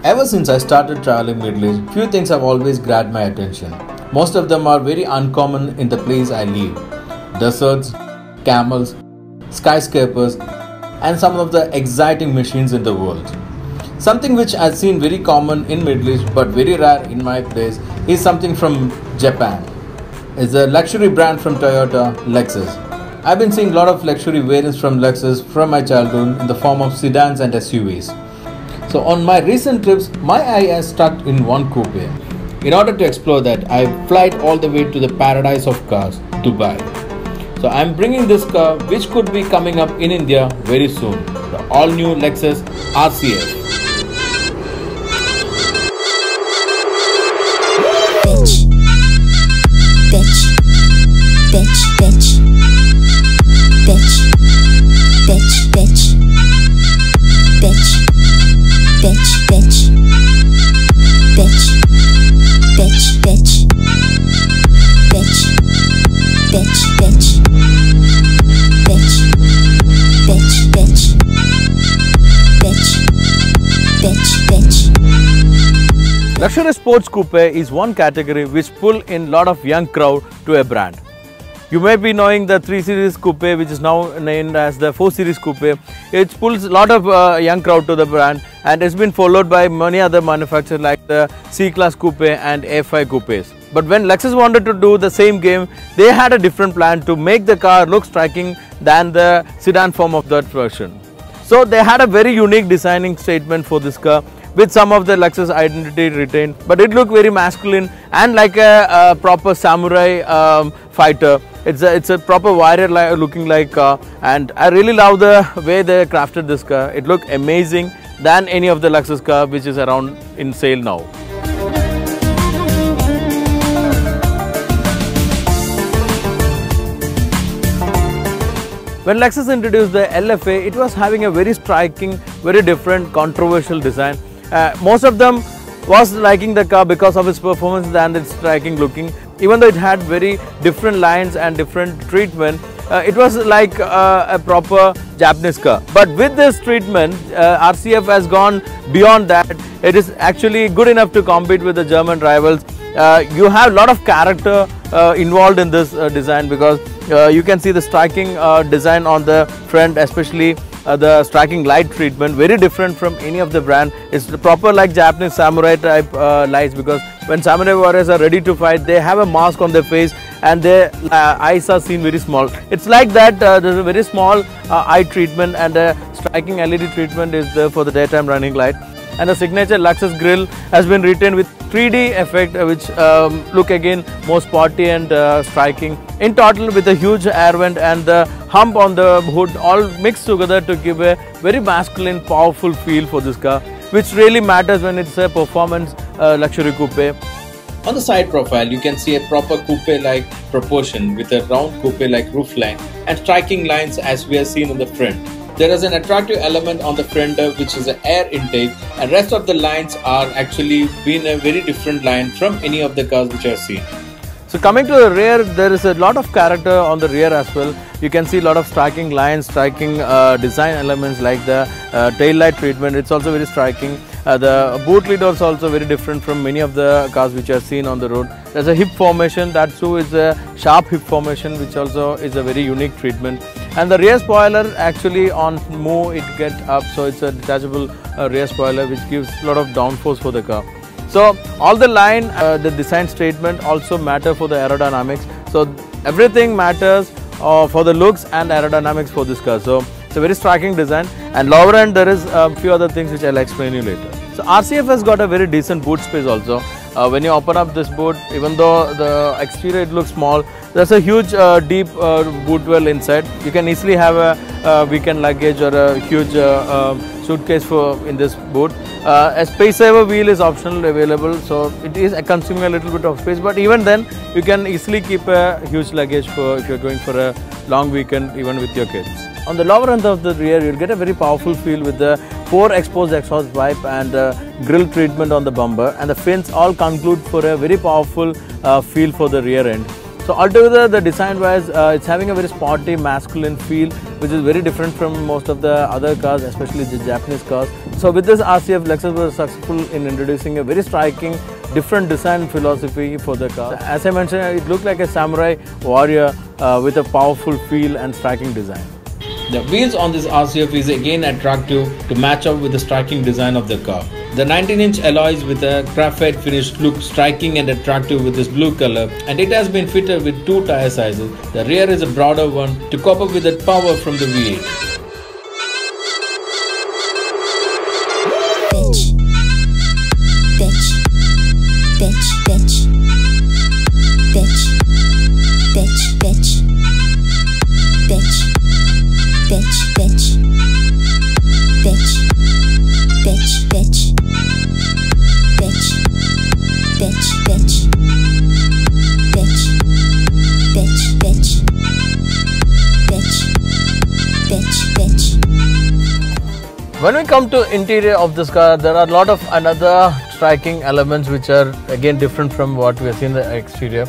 Ever since I started traveling Middle East, few things have always grabbed my attention. Most of them are very uncommon in the place I live. Deserts, camels, skyscrapers, and some of the exciting machines in the world. Something which I've seen very common in Middle East but very rare in my place is something from Japan. It's a luxury brand from Toyota, Lexus. I've been seeing a lot of luxury variants from Lexus from my childhood in the form of sedans and SUVs. So on my recent trips, my eye has stuck in one coupe. In order to explore that, I flight all the way to the paradise of cars, Dubai. So I'm bringing this car which could be coming up in India very soon, the all-new Lexus RC-F. Luxury sports coupe is one category which pull in lot of young crowd to a brand. You may be knowing the 3 Series coupe, which is now named as the 4 Series coupe. It pulls a lot of young crowd to the brand, and it's been followed by many other manufacturers like the C-Class coupe and A5 coupes. But when Lexus wanted to do the same game, they had a different plan to make the car look striking than the sedan form of that version. So they had a very unique designing statement for this car, with some of the Lexus identity retained, but it looked very masculine and like a proper samurai fighter. It's a proper warrior looking like car, and I really love the way they crafted this car. It looked amazing than any of the Lexus car which is around in sale now. When Lexus introduced the LFA, it was having a very striking, very different, controversial design. Most of them was liking the car because of its performance and its striking looking. Even though it had very different lines and different treatment, it was like a proper Japanese car. But with this treatment, RC-F has gone beyond that. It is actually good enough to compete with the German rivals. You have a lot of character involved in this design, because you can see the striking design on the front, especially the striking light treatment, very different from any of the brand. It's the proper like Japanese samurai type lights, because when samurai warriors are ready to fight, they have a mask on their face and their eyes are seen very small. It's like that. There's a very small eye treatment, and a striking LED treatment is there for the daytime running light. And the signature Lexus grille has been retained with 3D effect, which look again more sporty and striking. In total, with a huge air vent and the hump on the hood, all mixed together to give a very masculine, powerful feel for this car, which really matters when it's a performance luxury coupe. On the side profile, you can see a proper coupe-like proportion with a round coupe-like roofline and striking lines as we have seen on the front. There is an attractive element on the fender, which is an air intake, and rest of the lines are actually been a very different line from any of the cars which I have seen. So coming to the rear, there is a lot of character on the rear as well. You can see a lot of striking lines, striking design elements like the tail light treatment. It's also very striking. The boot lid is also very different from many of the cars which are seen on the road. There's a hip formation, that too is a sharp hip formation, which also is a very unique treatment. And the rear spoiler, actually on move it gets up, so it's a detachable rear spoiler which gives a lot of downforce for the car. So all the line, the design statement also matter for the aerodynamics. So everything matters for the looks and aerodynamics for this car. So it's a very striking design. And lower end, there is a few other things which I'll explain you later. So RC-F has got a very decent boot space also. When you open up this boot, even though the exterior it looks small, there's a huge deep boot well inside. You can easily have a weekend luggage or a huge suitcase in this boot. A space saver wheel is optional available, so it is consuming a little bit of space, but even then you can easily keep a huge luggage if you're going for a long weekend even with your kids. On the lower end of the rear, you'll get a very powerful feel with the 4 exposed exhaust pipe and grille treatment on the bumper, and the fins all conclude for a very powerful feel for the rear end. So altogether, the design wise, it's having a very sporty, masculine feel which is very different from most of the other cars, especially the Japanese cars. So with this RC-F, Lexus was successful in introducing a very striking, different design philosophy for the car. As I mentioned, it looked like a samurai warrior with a powerful feel and striking design. The wheels on this RC-F is again attractive to match up with the striking design of the car. The 19-inch alloys with a graphite finish look striking and attractive with this blue color, and it has been fitted with 2 tire sizes. The rear is a broader one to cope up with the power from the V8. When we come to interior of this car, there are a lot of another striking elements which are again different from what we have seen in the exterior.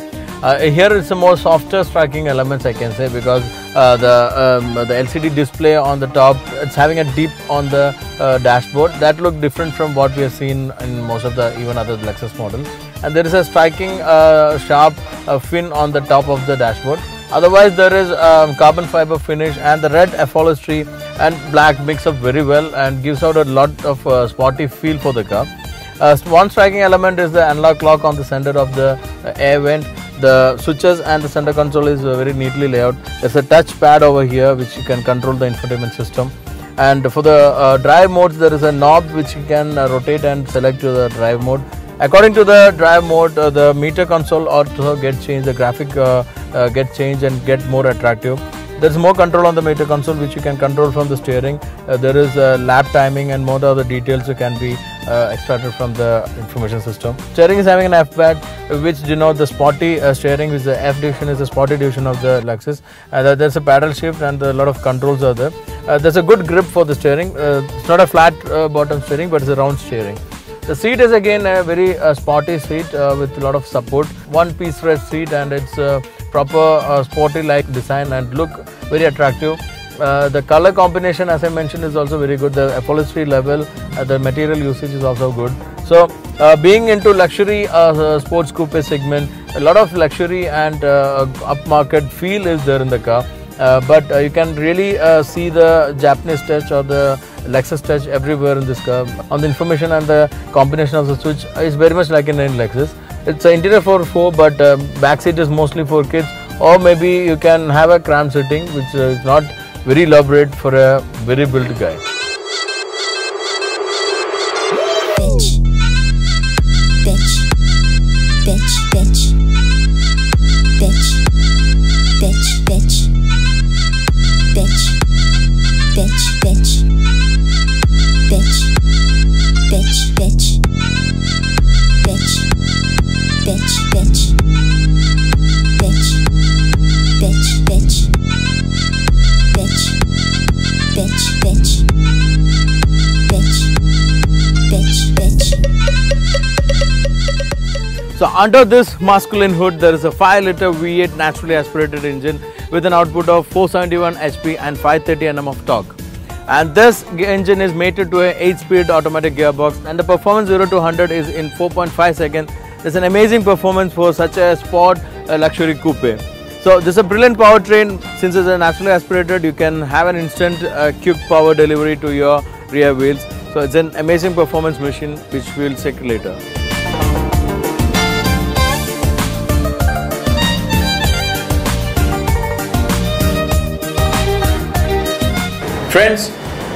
Here it's a more softer striking elements, I can say, because the LCD display on the top, it's having a dip on the dashboard that look different from what we have seen in most of the even other Lexus models. And there is a striking sharp fin on the top of the dashboard. Otherwise, there is carbon fiber finish, and the red upholstery and black mix up very well and gives out a lot of sporty feel for the car. One striking element is the analog clock on the center of the air vent. The switches and the center console is very neatly laid out. There's a touch pad over here which you can control the infotainment system. And for the drive modes, there is a knob which you can rotate and select to the drive mode. According to the drive mode, the meter console also gets changed, the graphic gets changed and get more attractive. There is more control on the meter console which you can control from the steering. There is lap timing and more other details you can be extracted from the information system. Steering is having an F pad which denotes the sporty steering, which the F division is the sporty division of the Lexus. There's a paddle shift and a lot of controls are there. There's a good grip for the steering. It's not a flat bottom steering, but it's a round steering. The seat is again a very sporty seat with a lot of support. One piece rest seat, and it's proper sporty like design and look very attractive. The color combination, as I mentioned, is also very good. The upholstery level, the material usage is also good. So being into luxury sports coupe segment, a lot of luxury and upmarket feel is there in the car. But you can really see the Japanese touch or the Lexus touch everywhere in this car. On the information and the combination of the switch is very much like in Lexus. It's an interior for 4, but back seat is mostly for kids, or maybe you can have a cram sitting, which is not very elaborate for a very built guy. So under this masculine hood, there is a 5-liter V8 naturally aspirated engine with an output of 471 HP and 530 Nm of torque. And this engine is mated to an 8-speed automatic gearbox, and the performance 0 to 100 is in 4.5 seconds. It's an amazing performance for such a sport luxury coupe. So this is a brilliant powertrain. Since it's a naturally aspirated, you can have an instant quick power delivery to your rear wheels. So it's an amazing performance machine which we will check later. Friends,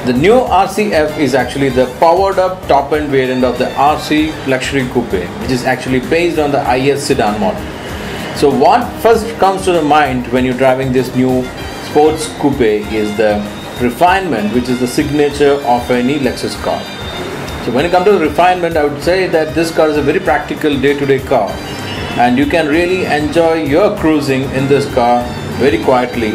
the new RC-F is actually the powered up top end variant of the RC luxury coupe, which is actually based on the IS sedan model. So what first comes to the mind when you're driving this new sports coupe is the refinement, which is the signature of any Lexus car. So when it comes to the refinement, I would say that this car is a very practical day-to-day car, and you can really enjoy your cruising in this car very quietly.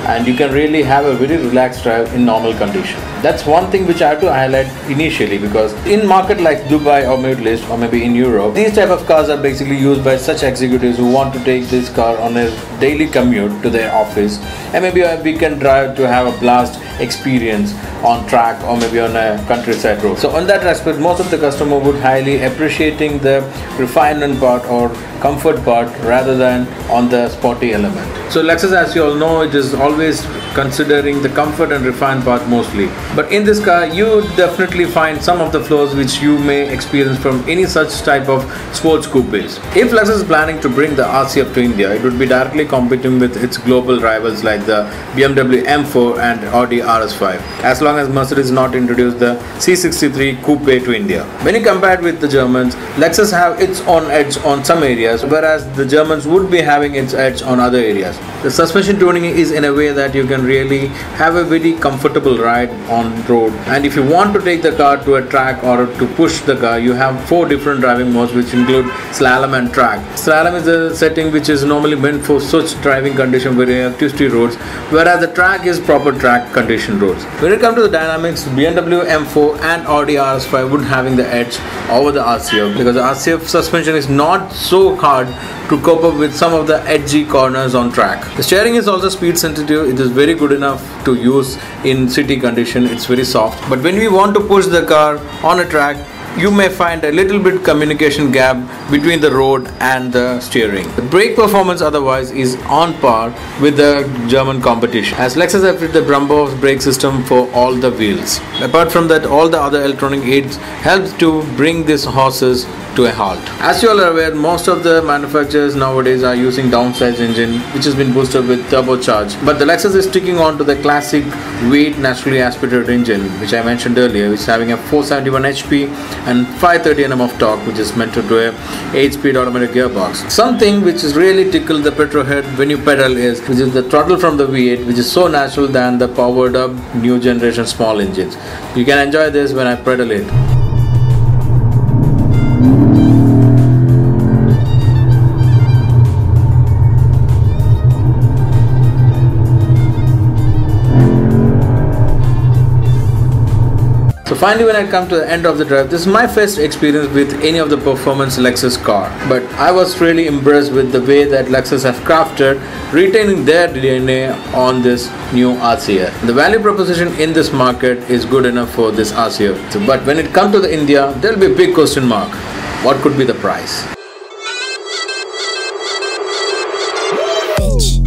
and you can really have a very relaxed drive in normal condition. That's one thing which I have to highlight initially, because in market like Dubai or Middle East or maybe in Europe, these type of cars are basically used by such executives who want to take this car on a daily commute to their office, and maybe a weekend drive to have a blast experience on track or maybe on a countryside road. So on that aspect, most of the customer would highly appreciating the refinement part or comfort part rather than on the sporty element. So Lexus, as you all know, it is always considering the comfort and refined part mostly. But in this car, you would definitely find some of the flaws which you may experience from any such type of sports coupes. If Lexus is planning to bring the RC-F to India, it would be directly competing with its global rivals like the BMW M4 and Audi RS5, as long as Mercedes not introduced the C63 coupe to India. When you compare it with the Germans, Lexus have its own edge on some areas, whereas the Germans would be having its edge on other areas. The suspension tuning is in a way that you can really have a very comfortable ride on road, and if you want to take the car to a track or to push the car, you have 4 different driving modes which include slalom and track. Slalom is a setting which is normally meant for such driving condition where you have twisty roads, whereas the track is proper track condition roads. When it comes to the dynamics, BMW M4 and Audi RS5 would having the edge over the RC-F, because the RC-F suspension is not so hard to cope up with some of the edgy corners on track. The steering is also speed sensitive. It is very good enough to use in city condition. It's very soft, but when we want to push the car on a track, you may find a little bit communication gap between the road and the steering. The brake performance otherwise is on par with the German competition, as Lexus have fitted the Brembo brake system for all the wheels. Apart from that, all the other electronic aids help to bring these horses to a halt. As you all are aware, most of the manufacturers nowadays are using downsized engine which has been boosted with turbocharged, but the Lexus is sticking on to the classic V8 naturally aspirated engine which I mentioned earlier, which is having a 471 HP and 530 Nm of torque, which is meant to do a 8-speed automatic gearbox. Something which is really tickled the petrol head when you pedal which is the throttle from the V8, which is so natural than the powered up new generation small engines. You can enjoy this when I pedal it. So finally, when I come to the end of the drive, this is my first experience with any of the performance Lexus car, but I was really impressed with the way that Lexus have crafted, retaining their DNA on this new RC-F. The value proposition in this market is good enough for this RC-F. So, but when it comes to the India, there will be a big question mark. What could be the price? Bitch.